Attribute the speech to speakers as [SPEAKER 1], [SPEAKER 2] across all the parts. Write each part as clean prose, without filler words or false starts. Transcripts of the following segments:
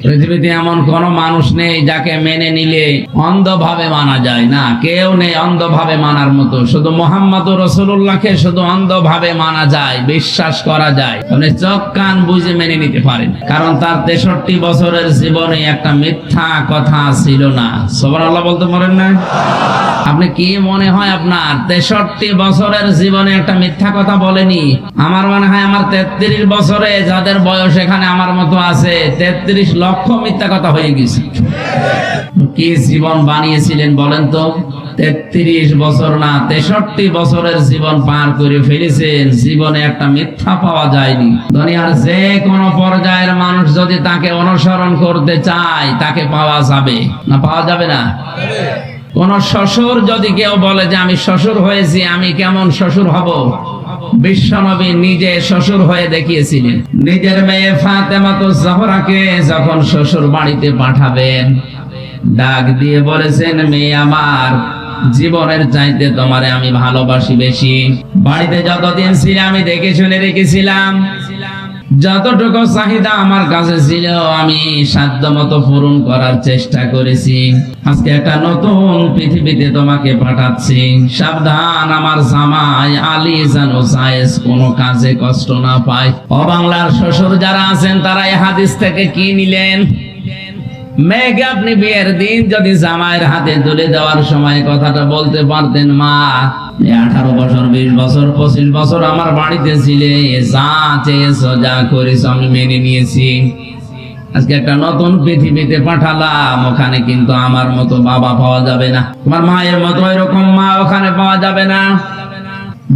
[SPEAKER 1] পৃথিবীতে এমন কোন মানুষ নেই যাকে মেনে নিলে অন্ধভাবে মানা যায় না, কেউ নেই অন্ধভাবে মানার মতো। শুধু মুহাম্মদুর রাসূলুল্লাহকে শুধু অন্ধভাবে মানা যায়, বিশ্বাস করা যায়, আপনি চোখ কান বুঝে মেনে নিতে পারেন, কারণ তার 63 বছরের জীবনে একটা মিথ্যা কথা ছিল না। সুবহানাল্লাহ বলতে পারেন না? আপনি কি মনে হয় আপনার 63 বছরের জীবনে একটা মিথ্যা কথা বলেনি? আমার মনে হয় আমার 33 বছরে যাদের বয়স এখানে আমার মতো আছে 33 লক্ষ মিথ্যা কথা হয়ে গেছে। কি জীবন বানিয়েছিলেন বলেন তো? 33 বছর না 63 বছরের জীবন পার করে ফেলেছেন, জীবনে একটা মিথ্যা পাওয়া যায়নি। দুনিয়ার যে কোনো পর্যায়ের মানুষ যদি তাকে অনুসরণ করতে চায় তাকে পাওয়া যাবে না? পাওয়া যাবে না? কোন শ্বশুর যদি কেউ বলে যে আমি শ্বশুর হয়েছি, আমি কেমন শ্বশুর হব? বিশ্বনবী নিজে শ্বশুর হয়ে দেখিয়েছিলেন। নিজের মেয়ে ফাতেমাতুজ জাহরাকে যখন শ্বশুর বাড়িতে পাঠাবেন, ডাক দিয়ে বলেছেন, মেয়ে আমার, জীবনের চাইতে তোমারে আমি ভালোবাসি বেশি। বাড়িতে যতদিন ছিল আমি দেখে শুনে রেখেছিলাম, যতটুকু চাহিদা আমার কাছে ছিল আমি সাধ্যমতো পূরণ করার চেষ্টা করেছি। আজকে একটা নতুন পৃথিবীতে তোমাকে পাঠাচ্ছি, সাবধান আমার জামাই আলী যেন জায়েজ কোনো কাজে কষ্ট না পায়। ও বাংলার শ্বশুর যারা আছেন তারা এই হাদিস থেকে কি নিলেন? মেয়েকে আপনি বিয়ের দিন যদি জামাইয়ের হাতে তুলে দেওয়ার সময় কথাটা বলতে পারতেন, মা 18 বছর 20 বছর 25 বছর আমার বাড়িতে ছিলে, যা চেয়েছো যা করেছো আমি মেনে নিয়েছি, আজকে একটা নতুন পৃথিবীতে পাঠালাম, ওখানে কিন্তু আমার মতো বাবা পাওয়া যাবে না, তোমার মায়ের মতো এরকম মা ওখানে পাওয়া যাবে না।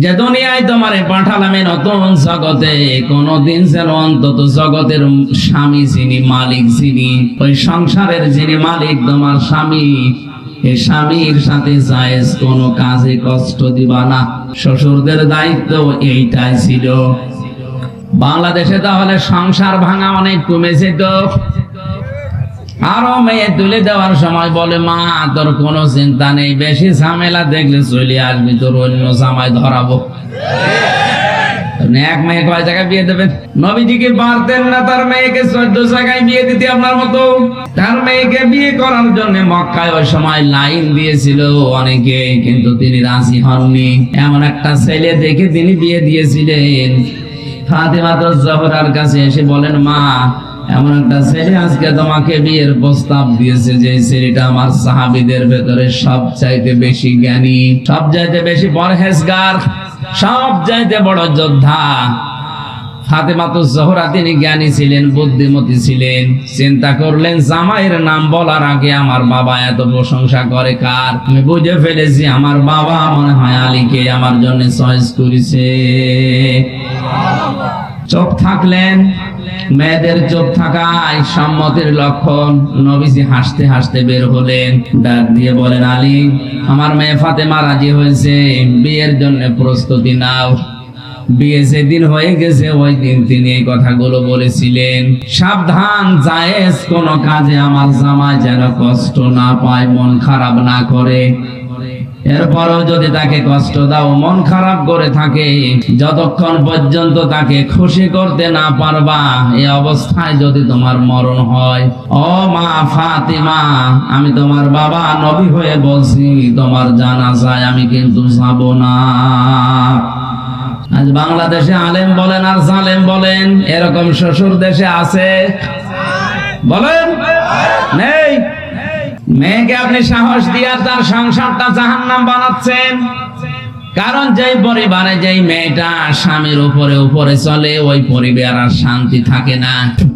[SPEAKER 1] যে দুনিয়ায় তোমারে পাঠালাম এই নতুন জগতে, কোনদিন যেন অন্তত জগতের স্বামী যিনি মালিক, যিনি ওই সংসারের যিনি মালিক তোমার স্বামী, এই স্বামীর সাথে জায়েজ কোনো কাজে কষ্ট দিবা না। শ্বশুরদের দায়িত্ব এইটাই ছিল। বাংলাদেশে তাহলে সংসার ভাঙা অনেক কমেছে তো। আরো মেয়ে তুলে দেওয়ার সময় বলে, মা তোর কোনো চিন্তা নেই, বেশি ঝামেলা দেখলে চলে আসবি, তোর অন্য জামাই ধরাবো। এক মেয়ে কয় জায়গায় বিয়ে দেবেন? নবীজিকে পারতেন না তার মেয়েকে 14 জায়গায় বিয়ে দিতে আপনার মতো? তার মেয়েকে বিয়ে করার জন্য মক্কায় ওই সময় লাইন দিয়েছিল অনেকে, কিন্তু তিনি রাজি হননি। এমন একটা ছেলে দেখে তিনি বিয়ে দিয়েছিলেন। ফাতেমাতুজ জাহরার কাছে এসে বলেন, মা এমন একটা ছেলে আজকে তোমাকে বিয়ের প্রস্তাব দিয়েছে, যে ছেলেটা আমার সাহাবীদের ভেতরে সবচাইতে বেশি জ্ঞানী, সবচাইতে বেশি পরহেজগার, সবচাইতে বড় যোদ্ধা। ফাতেমাতুজ জাহরা তিনি জ্ঞানী ছিলেন, বুদ্ধিমতী ছিলেন। চিন্তা করলেন, জামাইয়ের নাম বলার আগে আমার বাবা এত প্রশংসা করে কার? আমি বুঝে ফেলেছি আমার বাবা মনে হয় আলীকে আমার জন্য চয়েস করেছে। চুপ থাকলেন। মেয়েদের চুপ থাকাই সম্মতির লক্ষণ। নবীজি হাসতে হাসতে বের হলেন, ডাক দিয়ে বলেন, আলী আমার মেয়ে ফাতেমা রাজি হয়েছে, বিয়ের জন্য প্রস্তুতি নাও। বিয়ে যেদিন হয়ে গেছে ওই দিন তিনি এই কথাগুলো বলেছিলেন, সাবধান জায়েজ কোন কাজে আমার জামাই যেন কষ্ট না পায়, মন খারাপ না করে। এরপরও যদি তাকে কষ্ট দাও, মন খারাপ করে থাকে, যতক্ষণ পর্যন্ত তাকে খুশি করতে না পারবা, এই অবস্থায় যদি তোমার মরণ হয়, ও মা ফাতিমা, আমি তোমার বাবা নবী হয়ে বলছি, তোমার জানাজায় আমি কিন্তু যাব না। আজ বাংলাদেশে আলেম বলেন আর জালেম বলেন, এরকম শ্বশুর দেশে আছে? বলেন নেই? মেয়েকে আপনি সাহস দিয়ে তার সংসারটা জাহান্নাম বানাচ্ছেন। কারণ যেই পরিবারে যেই মেয়েটা স্বামীর উপরে উপরে চলে, ওই পরিবার আর শান্তি থাকে না।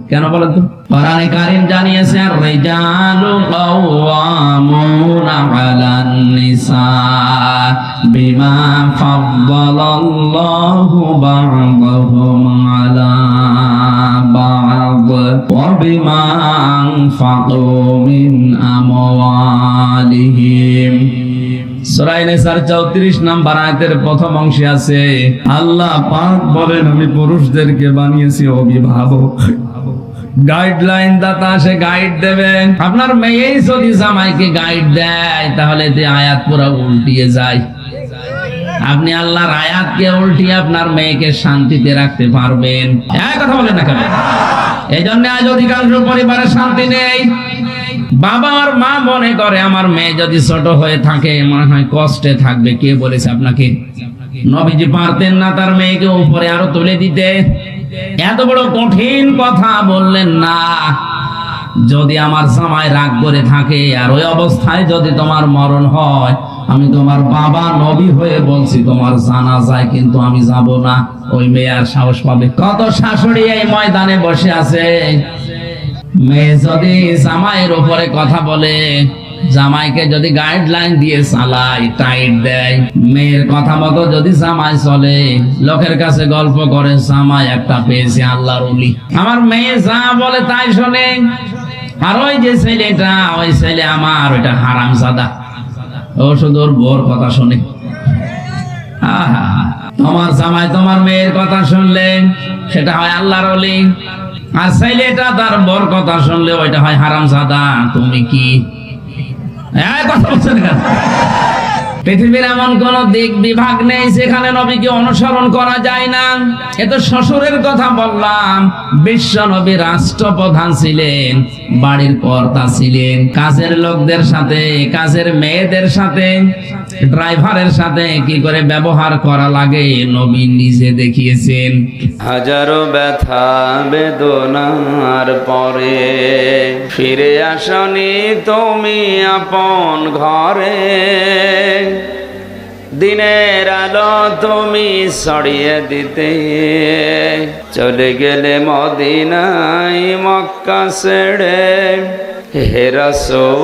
[SPEAKER 1] কেন বলেন তো? কোরআনে কারীম জানিয়েছে, আর রিজালু কাওয়ামুনা আলান নিসা বিমা ফাদ্দালাল্লাহু বা'দাহুম আলা বা'দ ওয়া বিমা আনফাকু মিন আমওয়ালিহিম। সূরা নিসার 34 নম্বর আয়াতের প্রথম অংশে আছে, আল্লাহ পাক বলেন, আমি পুরুষদেরকে বানিয়েছি অভিভাবক, গাইডলাইন দাতা, সে গাইড দেবে। আপনার মেয়েই যদি জামাইকে গাইড দেয়, তাহলে আয়াত পুরো উল্টিয়ে যায়। আপনি আল্লাহর আয়াতকে উল্টিয়ে আপনার মেয়েকে শান্তিতে রাখতে পারবেন? এক কথা বলেন না কেন? এই জন্য আজ অধিকাংশ পরিবারে শান্তি নেই। বাবা আর মা মনে করে আমার মেয়ে যদি ছোট হয়ে থাকে মনে হয় কষ্টে থাকবে। কে বলেছে আপনাকে? নবীজি পারতেন না তার মেয়েকে উপরে আরো তুলে দিতে? এত বড় কঠিন কথা বললেন না। যদি আমার জামাই রাগ করে থাকে আর ওই অবস্থায় যদি তোমার মরণ হয়, আমি তোমার বাবা নবী হয়ে বলছি তোমার জানাজায় কিন্তু আমি যাব না। ওই মেয়ে আর সাহস পাবে? কত শাশুড়ি এই ময়দানে বসে আছে, মেয়ে যদি জামাইয়ের উপরে কথা বলে, জামাইকে যদি গাইডলাইন দিয়ে চালায়, টাইট দেয়, মেয়ের কথা মতো যদি জামাই চলে, লোকের কাছে গল্প করে জামাই একটা পেয়েছে আল্লাহর ওলি, আমার মেয়ে যা বলে তাই শোনে। আর ওই যে ছেলেটা, ওই ছেলে আমার ওইটা হারামজাদা, ও শুধু ওর বউর কথা শোনে। আহা, তোমার জামাই তোমার মেয়ের কথা শুনলে সেটা হয় আল্লাহর ওলি, আর ছেলেটা তার বউর কথা শুনলে ওইটা হয় হারামজাদা। তুমি কি কথা বলছেন? পৃথিবীর এমন কোন দিক বিভাগ নেই যেখানে নবীকে অনুসরণ করা যায় না। এ তো শ্বশুরের কথা বললাম। বিশ্ব নবী রাষ্ট্রপ্রধান ছিলেন, বাড়ির কর্তা ছিলেন, কাজের লোকদের সাথে, কাজের মেয়েদের সাথে, ড্রাইভারের সাথে কি করে ব্যবহার করা লাগে নবী নিজে দেখিয়েছেন।
[SPEAKER 2] হাজারো ব্যথা বেদনার পরে ফিরে আসনি তুমি আপন ঘরে, দিনের আলো তুমি ছড়িয়ে দিতে চলে গেলে মদিনায় মক্কা ছেড়ে। হে রাসূল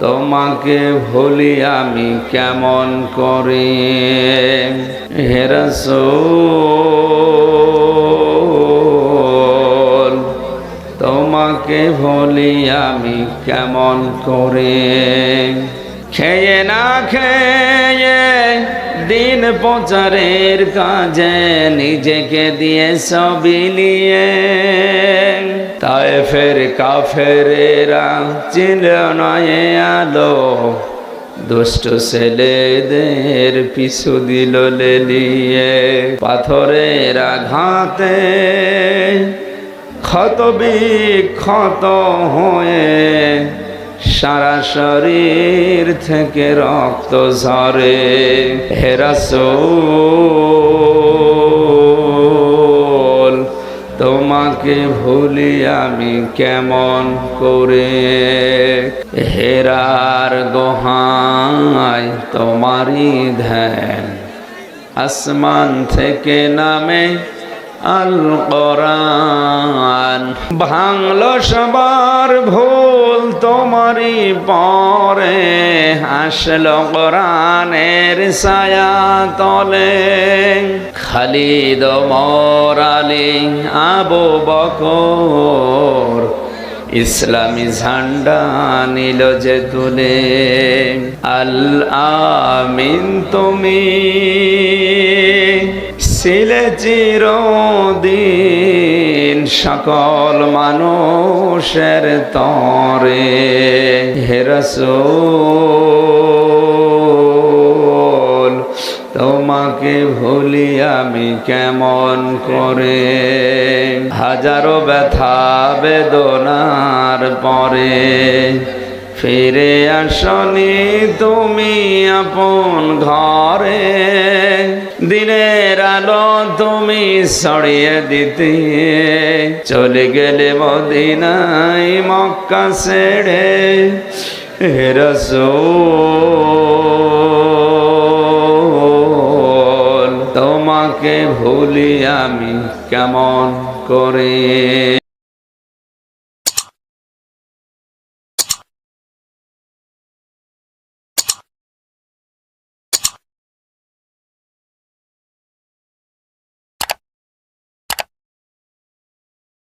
[SPEAKER 2] তোমাকে ভুলি আমি কেমন করে, হে রাসূল তোমাকে ভুলি আমি কেমন করে। খেয়ে না খেয়ে দিন প্রচারের কাজে নিজেকে দিয়ে সবই নিয়ে, তায়েফের কাফেরেরা চিনল না এ আলো, দুষ্ট ছেলেদের পিছু দিল লেলিয়ে। পাথরের আঘাতে ক্ষত বিক্ষত হয়ে সারা শরীর থেকে রক্ত ঝরে। হে রাসূল তোমাকে ভুলি আমি কেমন করে। হেরার গুহায় তোমারই ধ্যান, আসমান থেকে নামে আল কোরআন, ভাঙলো সবার ভুল তোমারই পরে, আসলো কোরআনের ছায়া তলে। খালিদ ওমর আলী আবু বকর ইসলামী ঝান্ডা নিল যে তুলে। আল আমিন তুমি ছিলে চিরদিন সকল মানুষের তরে। হে রাসূল তোমাকে ভুলি আমি কেমন করে। হাজারো ব্যথা বেদনার পরে ফিরে আসনি তুমি আপন ঘরে, দিনের আলো তুমি ছড়িয়ে দিতে চলে গেলে মদিনায় মক্কা ছেড়ে। হে রাসূল তোমাকে ভুলি আমি কেমন করে।